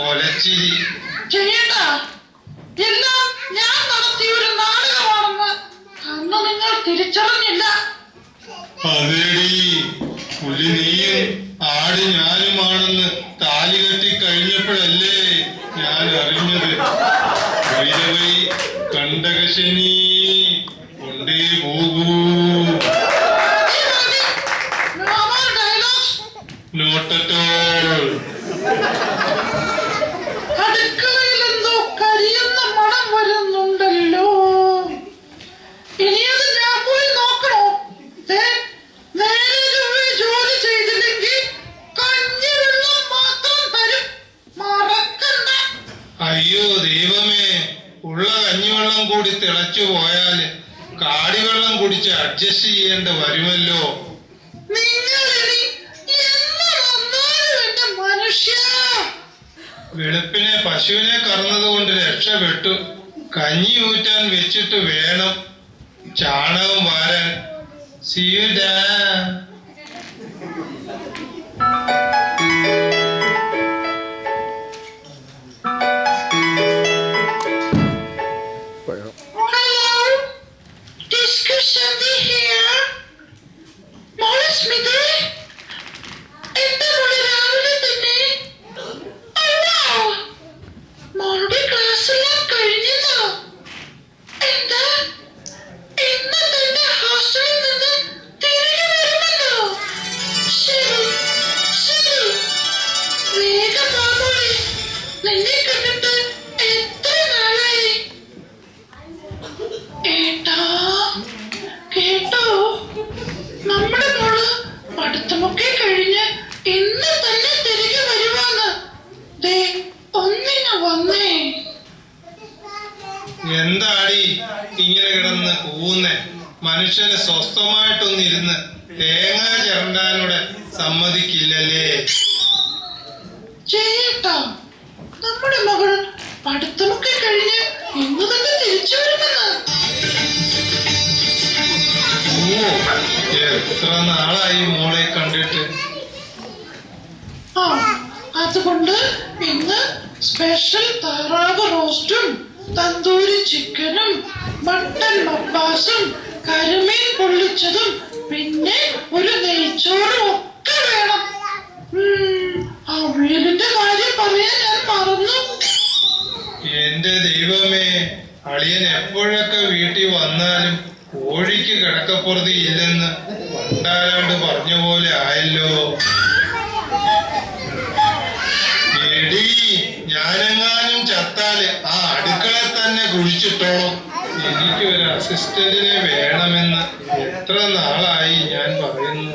ഒലച്ചിരി. ചെയ്യട്ടാ, എല്ലാം ഞാൻ നടത്തിയ ഒരു നാടകമാണെന്ന് അന്ന് നിങ്ങൾ തിരിച്ചറിഞ്ഞില്ല. അതേടി, പുലി നീയും ആട് ഞാനുമാണെന്ന് താലി കെട്ടി കഴിഞ്ഞപ്പോഴല്ലേ ഞാൻ അറിഞ്ഞത്. ഭൈരവൈ കണ്ടകശനി കൊണ്ടേ പോകൂ. Not at all. അടുക്കളയിൽ എന്തോ കരിയുന്ന മണം വരുന്നുണ്ടല്ലോ. ഇനിയത് ഞാൻ പോയി നോക്കണോ? നേരെ ജോലി ചെയ്തില്ലെങ്കിൽ കഞ്ഞിവെള്ളം മാത്രം തരും, മറക്കണ്ട. അയ്യോ ദൈവമേ, ഉള്ള കഞ്ഞിവെള്ളം കൂടി തിളച്ചു പോയാല് കാടിവെള്ളം കുടിച്ച് അഡ്ജസ്റ്റ് ചെയ്യേണ്ട വരുമല്ലോ. നിങ്ങൾ ഇനി എന്ന് വന്നാലും എന്റെ മനുഷ്യ. വെളുപ്പിനെ പശുവിനെ കറന്നത് കൊണ്ട് രക്ഷപ്പെട്ടു. കഞ്ഞി ഊറ്റാൻ വെച്ചിട്ട് വേണം ചാണകം വാരാൻ. സീഡാ. എന്താടി ഇങ്ങനെ കിടന്ന് കൂവുന്നേ? മനുഷ്യന് സ്വസ്ഥമായിട്ടൊന്നിരുന്ന് തേങ്ങ ചിരണ്ടാനൂടെ സമ്മതിക്കില്ലല്ലേ? ചേട്ടാ, നമ്മുടെ മകൾ പഠിത്തമൊക്കെ കഴിഞ്ഞ് ഇന്ന് തന്നെ തിരിച്ചു വരുമെന്ന്. എത്ര നാളായി മോളെ കണ്ടിട്ട്. അതുകൊണ്ട് ഇന്ന് സ്പെഷ്യൽ താറാവ് റോസ്റ്റും തന്തൂരി ചിക്കനും മട്ടൻ മപ്പാസും കരിമീൻ പൊള്ളിച്ചതും പിന്നെ ഒരു നെയ്ച്ചോറും ഒക്കെ വേണം. അവിയലിന്റെ കാര്യം പറയാൻ ഞാൻ മറന്നു. എന്റെ ദൈവമേ, അളിയൻ എപ്പോഴൊക്കെ വീട്ടിൽ വന്നാലും കോഴിക്ക് കിടക്കപ്പുറത്ത് ഇല്ലെന്ന് പണ്ടാരാണ്ട് പറഞ്ഞ പോലെ ആയല്ലോ. എടി, ഞാനെങ്ങാനും ചത്താല് ആ അടുക്കള തന്നെ കുഴിച്ചിട്ടോണം. എനിക്കൊരു അസിസ്റ്റന്റിനെ വേണമെന്ന് എത്ര നാളായി ഞാൻ പറയുന്നു.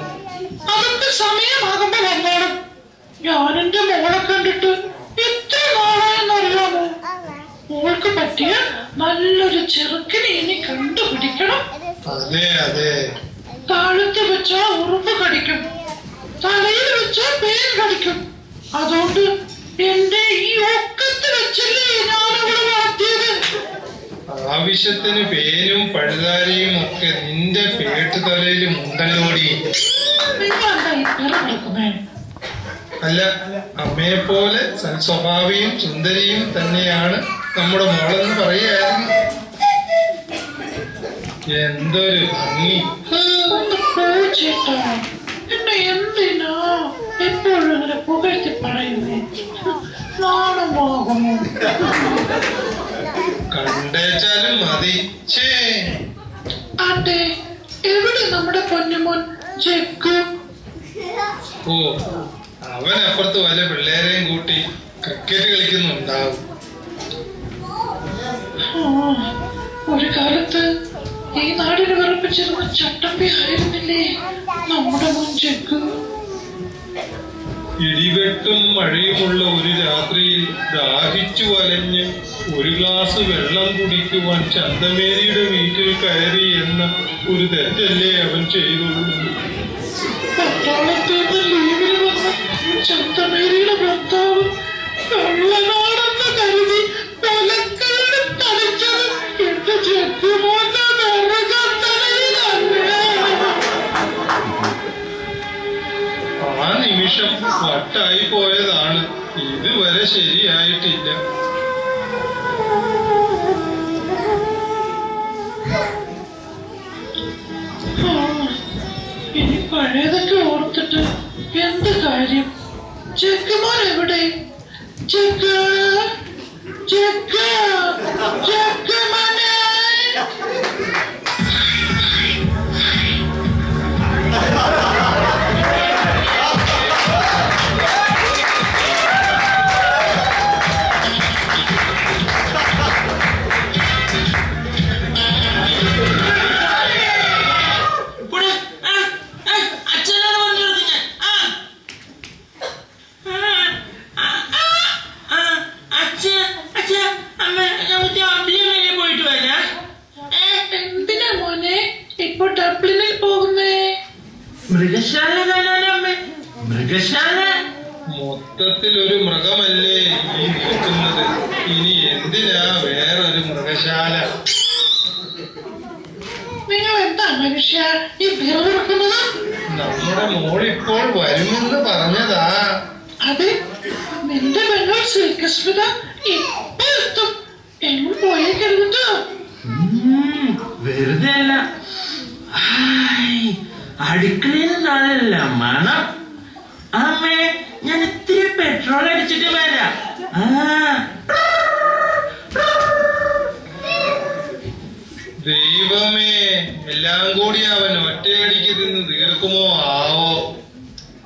അതൊക്കെ സമയമാകുമ്പോ വന്നോളും. ഞാൻ എന്റെ മോളെ കണ്ടിട്ട് എത്ര നാളായെന്നറിയാമോ? മോൾക്ക് പറ്റിയ നല്ലൊരു ചെറുക്കിനെ ഇനി കണ്ടുപിടിക്കണം. അതെ അതെ. താഴത്ത് വെച്ചാ ഉറുമ്പ് കടിക്കും, തലയിൽ വെച്ചാ പേൻ കടിക്കും. അതുകൊണ്ട് എന്റെ ഈ ഒക്കത്ത് വെച്ചല്ലേ ഞാനവിടെ വളർത്തിയത്. ആവശ്യത്തിന് പേനും പഴുതാരിയും ഒക്കെ നിന്റെ പേട്ടുതലയിലും ഉണ്ടല്ലോടി. അല്ല, അമ്മയെ പോലെ സൽസ്വഭാവിയും സുന്ദരിയും തന്നെയാണ് നമ്മുടെ മോളെന്ന് പറയായിരുന്നു. എന്തൊരു ഭംഗി. ചേട്ടാ, എന്നെ എന്തിനാ എപ്പോഴും ഇങ്ങനെ പുകഴ്ത്തി പറയുന്നേ? നാണമാകുമോ? കണ്ടേച്ചാലും മതി. അതെ, എവിടെ നമ്മുടെ പൊന്നുമോൻ ജഗ്ഗു? ഓ, അവനപ്പുറത്ത് വല്ല പിള്ളേരെയും കൂട്ടി ക്രിക്കറ്റ് കളിക്കുന്നുണ്ടാവും. ഒരു കാലത്ത് ഈ നാടിന് വിറപ്പിച്ചിരുന്ന ചട്ടമ്പി ആയിരുന്നില്ലേ നമ്മുടെ മോൻ ജഗ്ഗു? ഇടിവെട്ടും മഴയുമുള്ള ഒരു രാത്രിയിൽ ദാഹിച്ചു വലഞ്ഞ് ഒരു ഗ്ലാസ് വെള്ളം കുടിക്കുവാൻ ചന്തമേരിയുടെ വീട്ടിൽ കയറി എന്ന ഒരു തെറ്റല്ലേ അവൻ ചെയ്തുള്ളൂ. പട്ടാളത്തിൽ ലീവിൽ വന്ന ചന്തമേരിയുടെ ഭർത്താവ് കള്ളനാണെന്ന് കരുതി കൊലക്കാരൻ തളിച്ചത് എന്റെ ജഗ്ഗുമോന്റെ ആ നിമിഷം വട്ടായി പോയതാണ്. ഇതുവരെ ശരിയായിട്ടില്ല. ഇനി പഴയതൊക്കെ ഓർത്തിട്ട് എന്ത് കാര്യം? ചെക്കമോൻ എവിടെ? ചെക്ക ചെക്ക ചെക്കമോനെ. മൊത്തത്തിൽ ഒരു മൃഗമല്ലേ ഈ നിൽക്കുന്നത്. ഇനി എന്തിനാ വേറൊരു മൃഗശാല? നിങ്ങൾ എന്താ മനുഷ്യ ഈ പിറവിറക്കുന്നത്? നമ്മുടെ മോളിപ്പോൾ വരുമെന്ന് പറഞ്ഞതാ. അതെ, നിന്റെ പെങ്ങൾ ശ്രീകൃഷ്ണ ഇപ്പൊ എത്തും. എങ്ങും പോയേക്കരുതോ? വെറുതെ അല്ല, അടുക്കളയിൽ നിന്നല്ല മണം. അമ്മേ, ഞാൻ ഇത്തിരി പെട്രോൾ അടിച്ചിട്ട് വരാം. ദൈവമേ, എല്ലാം കൂടി അവൻ ഒറ്റയടിക്ക് തിന്ന് തീർക്കുമോ ആവോ?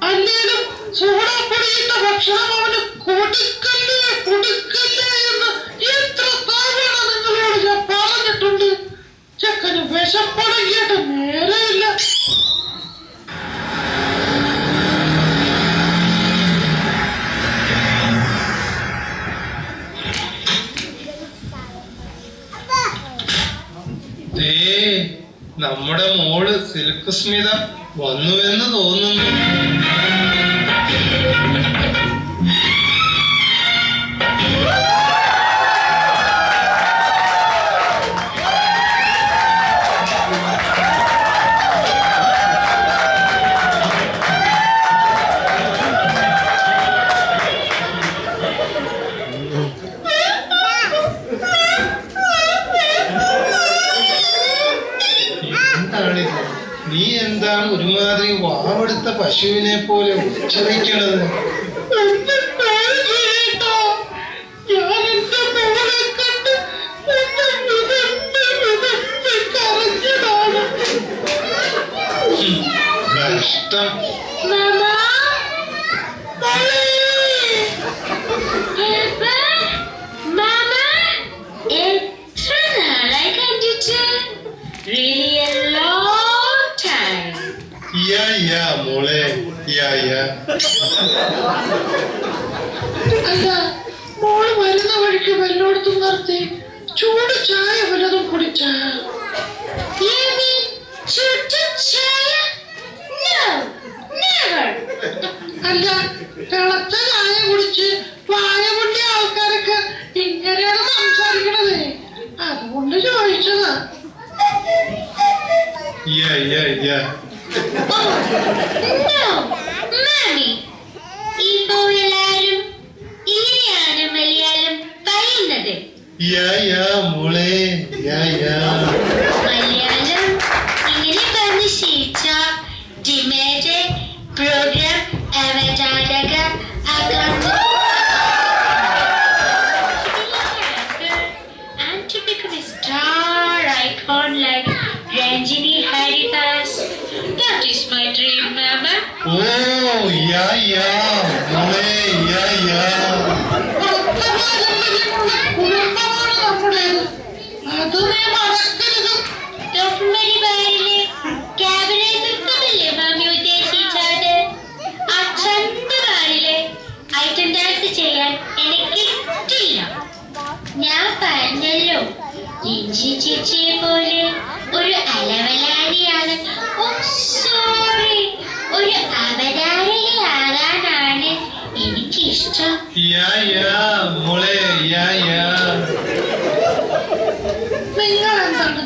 അല്ലേലും സോഡാപ്പൊടിയിട്ട ഭക്ഷണം അവന് കൊടുക്കല്ലേ കൊടുക്കല്ലേ എന്ന് എത്ര തവണ നിങ്ങളോട് ഞാൻ പറഞ്ഞിട്ടുണ്ട്. ചെക്കന് വിശപ്പടങ്ങിയിട്ട് നേരെയില്ല. നമ്മുടെ മോള് സിൽക്ക് സ്മിത വന്നുവെന്ന് തോന്നുന്നു. നീ എന്താണ് ഒരുമാതിരി വാവെടുത്ത പശുവിനെ പോലെ ഉച്ചരിക്കണത്? കഷ്ടം. മോളെ അല്ല, മോള് വരുന്ന വഴിക്ക് വല്ലോടത്തും നിർത്തി ചൂട് ചായ വല്ലതും കുടിച്ച? അല്ല, തിളച്ച ചായ കുടിച്ച് വായ പൊട്ടിയ ആൾക്കാരൊക്കെ ഇങ്ങനെയാണ് സംസാരിക്കണത്. അതുകൊണ്ട് ചോദിച്ചതാ. എല്ലാരും ഇങ്ങനെയാണ് മലയാളം പറയുന്നത്. മോളെ മലയാളം ഇങ്ങനെ പറഞ്ഞ് ശീലിച്ച ഡിമേറ്റ് programme അവതാരക and to become a star icon like Ranjini Haridas. That is my dream, Mama. ഡോക്ടർമാരി ബാരിലെ ക്യാബിനെ നൃത്തമല്ലേ മാമി ഉദ്ദേശിച്ചത്? ആ ചന്ത ബാരിലെ ഐറ്റം ഡാൻസ് ചെയ്യാൻ എനിക്ക് കിട്ടില്ല. ഞാൻ പറഞ്ഞല്ലോ, രഞ്ജി ചേച്ചിയെ പോലെ ഒരു അലവലാരിയാണ്, സോറി, ഒരു അവതാരകയാകാനാണ് എനിക്കിഷ്ടം. നിങ്ങൾ എന്താണ്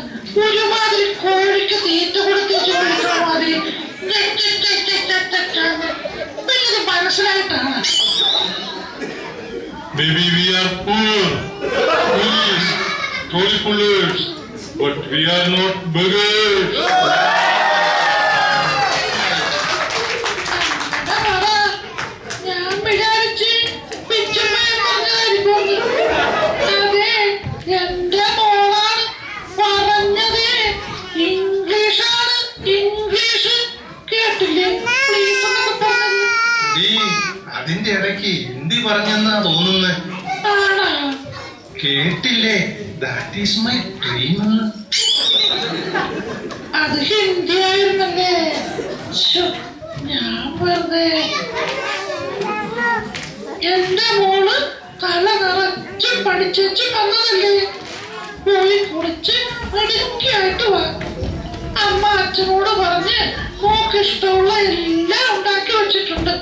ഒരുമാതിരി കോഴിക്ക് തീറ്റ കൊടുത്തിട്ട് വിളിക്കുന്ന മാതിരി പിന്നത് മനസ്സിലായിട്ടാണ്? Maybe we are poor, police, toll pullers, but we are not beggars. ഞാൻ വിചാരിച്ച് പിച്ചമ്മയെ പറഞ്ഞായിരിക്കും. അതെ, എന്റെ മോളാണ് പറഞ്ഞത്. ഇംഗ്ലീഷാണ്, ഇംഗ്ലീഷ് കേട്ടില്ലേ? പ്ലീസ് എന്നൊക്കെ പറഞ്ഞത്. അതിന്റെ ഇടയ്ക്ക് ഹിന്ദി പറഞ്ഞെന്നാ തോന്നുന്നേ. ആണോ? കേട്ടില്ലേ? That is my dream. അത് ഹിന്ദി ആയിരുന്നല്ലേ? ഞാൻ വെറുതെ. എന്റെ മോള് തല നിറച്ച് പഠിച്ചു വന്നതല്ലേ? പോയി കുടിച്ച് മിടുക്കിയായിട്ട് വാ. അമ്മ അച്ഛനോട് പറഞ്ഞ് മോക്ക് ഇഷ്ടമുള്ള എല്ലാം ഉണ്ടാക്കി വെച്ചിട്ടുണ്ട്.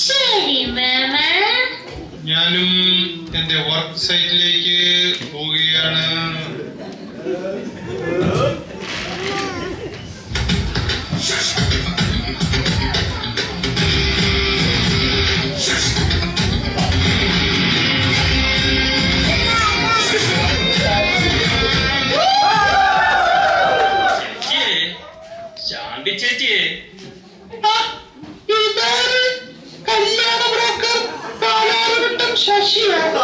ശരി മാമ. ഞാനും എന്റെ വർക്ക് സൈറ്റിലേക്ക് പോവുകയാണ്. ശാന്തി ചേച്ചിയെ, ഇതാര്? കല്യാണ ബ്രോക്കർ പാലാരിവട്ടം ശശിയാണ്.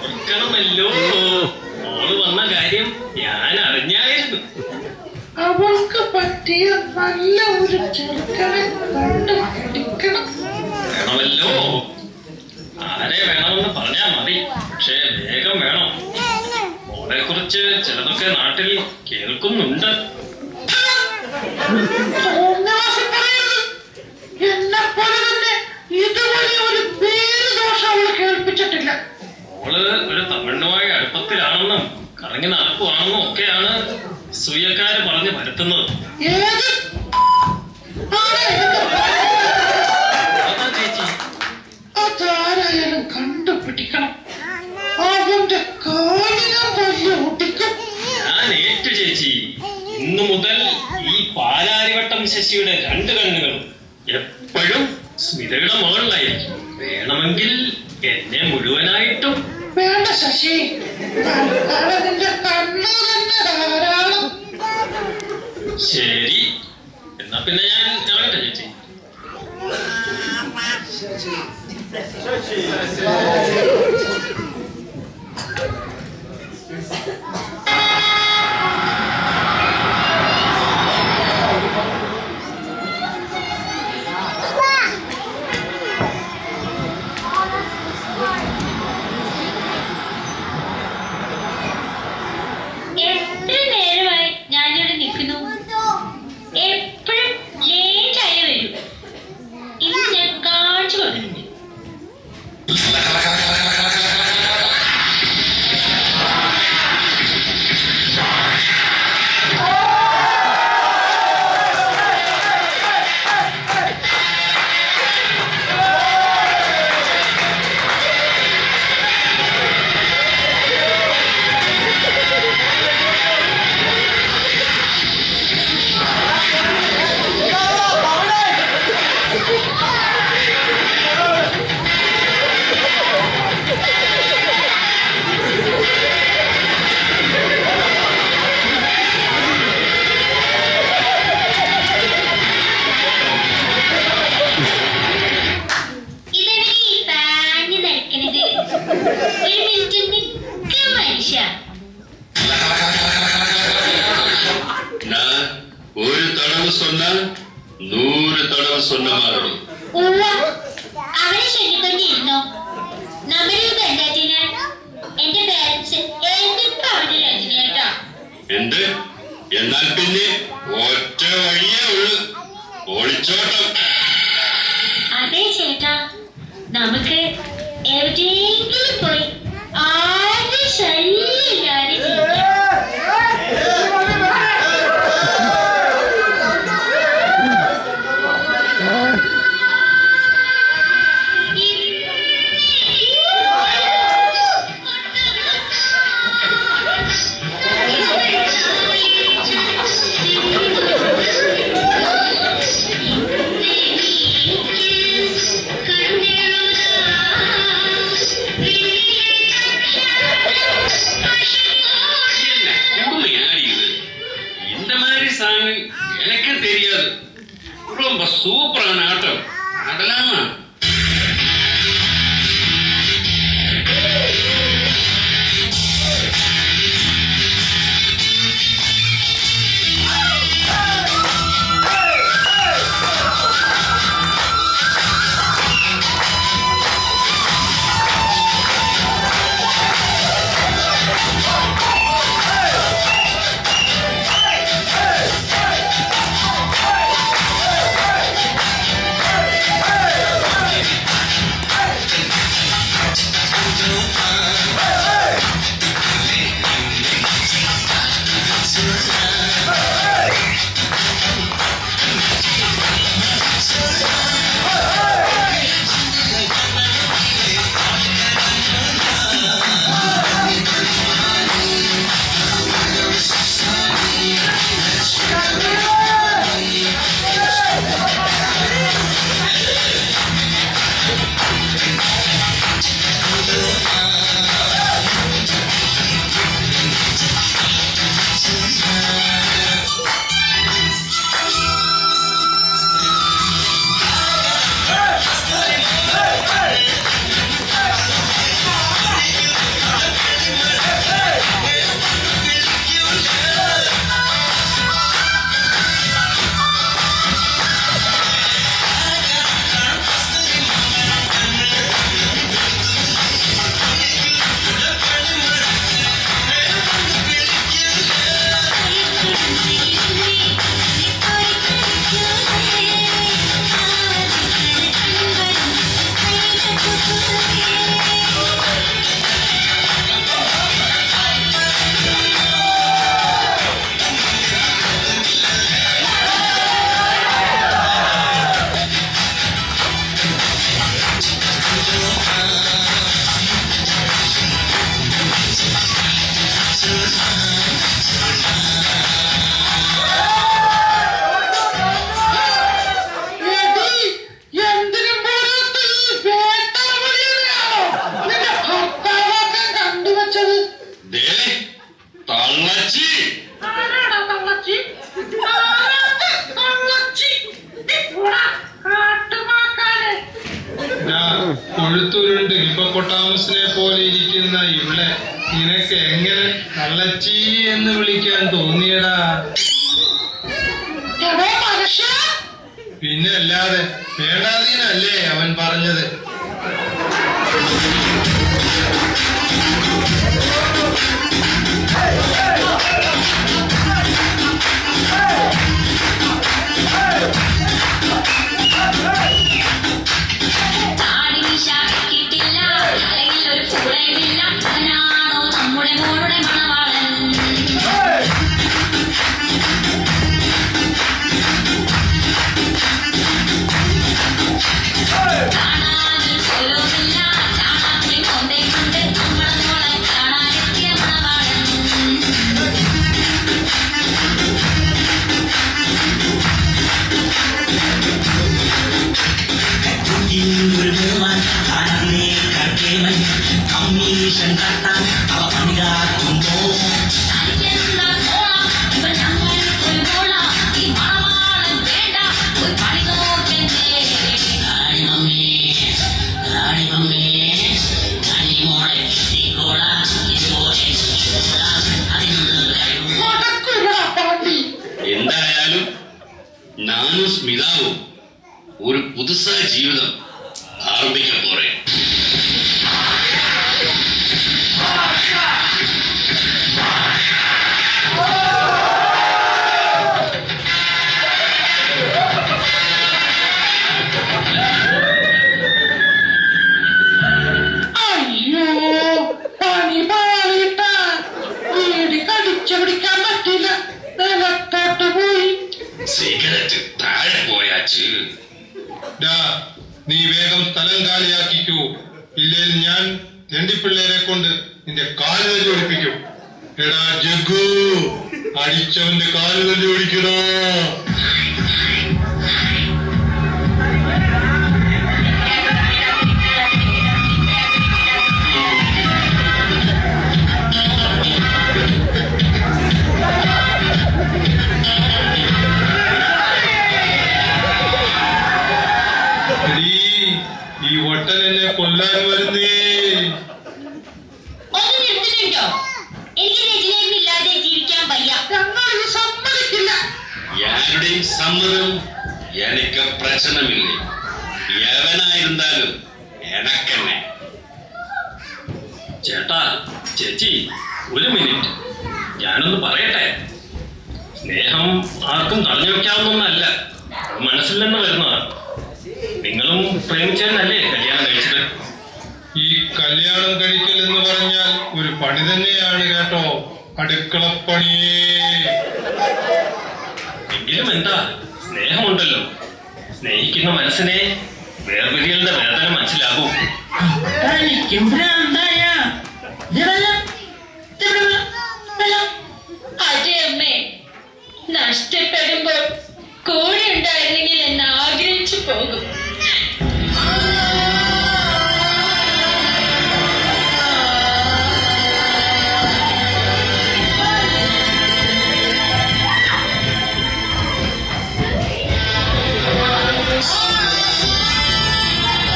ഓർക്കണമല്ലോ, മോള് വന്ന കാര്യം ഞാൻ അറിഞ്ഞായിരുന്നു. അവൾക്ക് പറ്റിയ നല്ല ഒരു ചെറുക്കനെ കണ്ട് പിടിക്കണം. വേണമല്ലോ, ആരെ വേണമെന്ന് പറഞ്ഞാ മതി. പക്ഷേ വേഗം വേണം. മോളെ കുറിച്ച് ചിലതൊക്കെ നാട്ടിൽ കേൾക്കുന്നുണ്ട്. എന്നെ പോലെ തന്നെ ഇതുവരെ ഒരു പേര് ദോഷം അവള് കേൾപ്പിച്ചിട്ടില്ല. മോള് ഒരു തമിഴ്നുമായി അടുപ്പത്തിലാണെന്നും കറങ്ങി നടക്കുവാണെന്നും ഒക്കെയാണ് സൂയക്കാര് പറഞ്ഞ് വരുത്തുന്നത്. ഏത്? അതാ ചേച്ചി, അതാരായാലും കണ്ടുപിടിക്കണം. അവന്റെ കാലിയാൻ തല്ലി ഒട്ടിക്കും. ഞാൻ ഏറ്റു ചേച്ചി. ഇന്നു മുതൽ ഈ പാലാരിവട്ടം ശശിയുടെ 2 കണ്ണുകളും എപ്പോഴും സ്മിതയുടെ മകളിലായിരിക്കും. വേണമെങ്കിൽ എന്നെ മുഴുവനായിട്ടും. വേണ്ട ശശി, നിന്റെ കണ്ണു തന്നെ ധാരാളം. ശരി, എന്നാ പിന്നെ ഞാൻ ഇറങ്ങട്ടെ ചേച്ചി. എത്ര നേരമായി ഞാനിവിടെ നിൽക്കുന്നു. എപ്പോഴും ലേറ്റായി വരും. ഇന്ന് ഞാൻ കാണിച്ചു കൊടുക്കുന്നുണ്ട്. ഒരു തടവ് சொன்னா 100 തടവ് சொன்ன மாதிரி. അവനെ ചൊല്ലിക്കൊണ്ടിരുന്നോ? നമ്മുടെ ബന്ധത്തിന് എന്റെ പേരൻസ് എന്നിട്ട് അവന് രജനിയേട്ടാ. എന്ത്? എന്നാൽ പിന്നെ ഒറ്റ വഴിയേ ഉള്ളൂ, ഒളിച്ചോട്ടം. അതെ ചേട്ടാ, നമുക്ക് എവിടെയെങ്കിലും പോയി ആരും ശല്യമില്ലാതെ ജീവിക്കാം. കൊഴുത്തുരുണ്ട് ഹിപ്പോപ്പൊട്ടാമസിനെ പോലെ ഇരിക്കുന്ന ഇവിടെ നിനക്ക് എങ്ങനെ കള്ളച്ചി എന്ന് വിളിക്കാൻ തോന്നിയടാ? പിന്നെ അല്ലാതെ വേണ്ടാതീനല്ലേ അവൻ പറഞ്ഞത്. എന്തായാലും നാനും സ്മിതാവും ഒരു പുതുസായ ജീവിതം ആരംഭിക്കാൻ പോറേ. സിഗരറ്റ് താഴെ പോയാച്ച്. നീ വേഗം സ്ഥലം കാലിയാക്കിക്കൂ, ഇല്ലെങ്കിൽ ഞാൻ തെണ്ടിപ്പിള്ളേരെ കൊണ്ട് നിന്റെ കാല് തല്ലി ഒടിപ്പിക്കും. എടാ ജഗ്ഗു, അടിച്ചവന്റെ കാല് തല്ലി ഒടിക്കണോ? ഈ വട്ടൻ എന്നെ കൊല്ലാൻ വരുന്നേ. யாருடையும் சம்மதம் எனக்கு பிரச்சனமில்லை. എവനായിരുന്നാലും എനക്കെന്നെ. ചേട്ടാ, ചേച്ചി, ഒരു മിനിറ്റ്, ഞാനൊന്ന് പറയട്ടെ. സ്നേഹം ആർക്കും തടഞ്ഞു വെക്കാവുന്നൊന്നല്ല, മനസ്സിൽ നിന്ന് വരുന്നതാണ്. നിങ്ങളും പ്രേമിച്ചതിനല്ലേ കല്യാണം കഴിച്ചത്? ഈ കല്യാണം കഴിക്കൽ എന്ന് പറഞ്ഞാൽ ഒരു പണി തന്നെയാണ് കേട്ടോ. അടുക്കളപ്പണിയേ. എങ്കിലും എന്താ, സ്നേഹമുണ്ടല്ലോ. സ്നേഹിക്കുന്ന മനസ്സിനെ വേർപിരിയലിന്റെ വേദന മനസ്സിലാകൂ. തനിക്കും ഭ്രാന്തായ. അതെ അമ്മേ, നഷ്ടപ്പെടുമ്പോൾ കൂടെ ഉണ്ടായിരുന്നെങ്കിൽ എന്ന് ആഗ്രഹിച്ചു പോകും.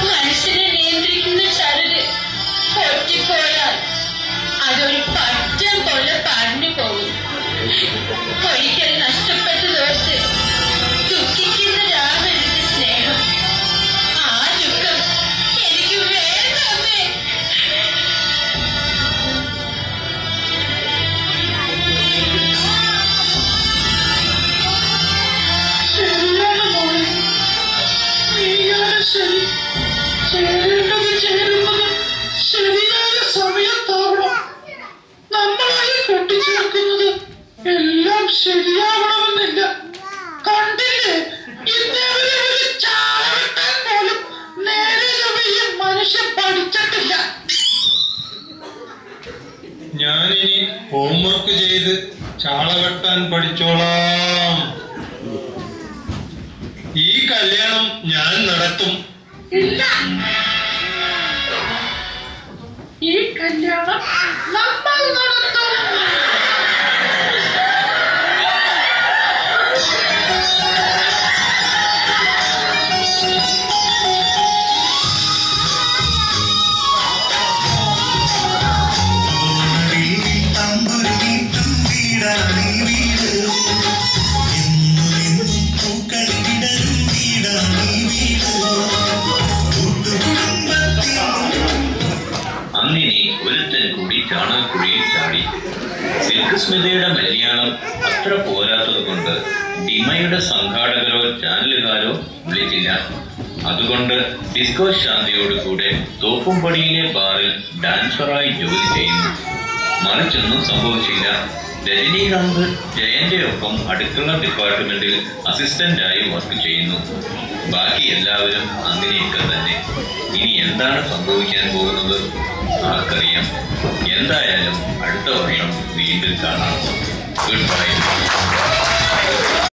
മനസ്സിനെ നിയന്ത്രിക്കുന്ന ചരട് പൊട്ടിപ്പോയാൽ അതൊരു പറ്റം പോലെ പറഞ്ഞു പോകും. ഒരിക്കൽ നഷ്ടപ്പെട്ടതോർത്ത് ദുഃഖിക്കുന്ന രാമന്റെ സ്നേഹം, ആ ദുഃഖം എനിക്ക് വേണ്ടമേ. ശരിയാണ് മോളെ, നീയാണ് ശരി. ചേരേണ്ടത് ചേരുന്നത് ശരിയായ സമയത്താവണം. നമ്മളായി കൂട്ടിച്ചേർക്കുന്നത് എല്ലാം ശരിയാവണമെന്നില്ല. കണ്ടില്ലേ, ഇന്നേവരെ ഒരു ചാള വെട്ടാൻ പോലും നേരെ ഈ മനുഷ്യൻ പഠിച്ചിട്ടില്ല. ഞാനിനി ഹോംവർക്ക് ചെയ്ത് ചാള വെട്ടാൻ പഠിച്ചോളാം. ഈ കല്യാണം ഞാൻ നടത്തും. ഇല്ല, ഈ കല്യാണം നമ്മൾ നടത്തും. അന്നിനി ഒരുത്തൻ കൂടി ചാണകക്കുഴിയിൽ ചാടി. സിൽക്ക് സ്മിതയുടെ കല്യാണം അത്ര പോരാത്തത് കൊണ്ട് ഡിമയുടെ സംഘാടകരോ ചാനലുകാരോ വിളിച്ചില്ല. അതുകൊണ്ട് ഡിസ്കോ ശാന്തിയോട് കൂടെ തോപ്പുംപടിയിലെ ബാറിൽ ഡാൻസറായി ജോലി ചെയ്യുന്നു. മറിച്ചൊന്നും സംഭവിച്ചില്ല. രജനീകാന്ത് ജയന്റെ ഒപ്പം അടുക്കള ഡിപ്പാർട്ട്മെന്റിൽ അസിസ്റ്റന്റായി വർക്ക് ചെയ്യുന്നു. ബാക്കി എല്ലാവരും അങ്ങനെയൊക്കെ തന്നെ. ഇനി എന്താണ് സംഭവിക്കാൻ പോകുന്നത് ആർക്കറിയാം. എന്തായാലും അടുത്ത വർഷം വീണ്ടും കാണാം. Good bye.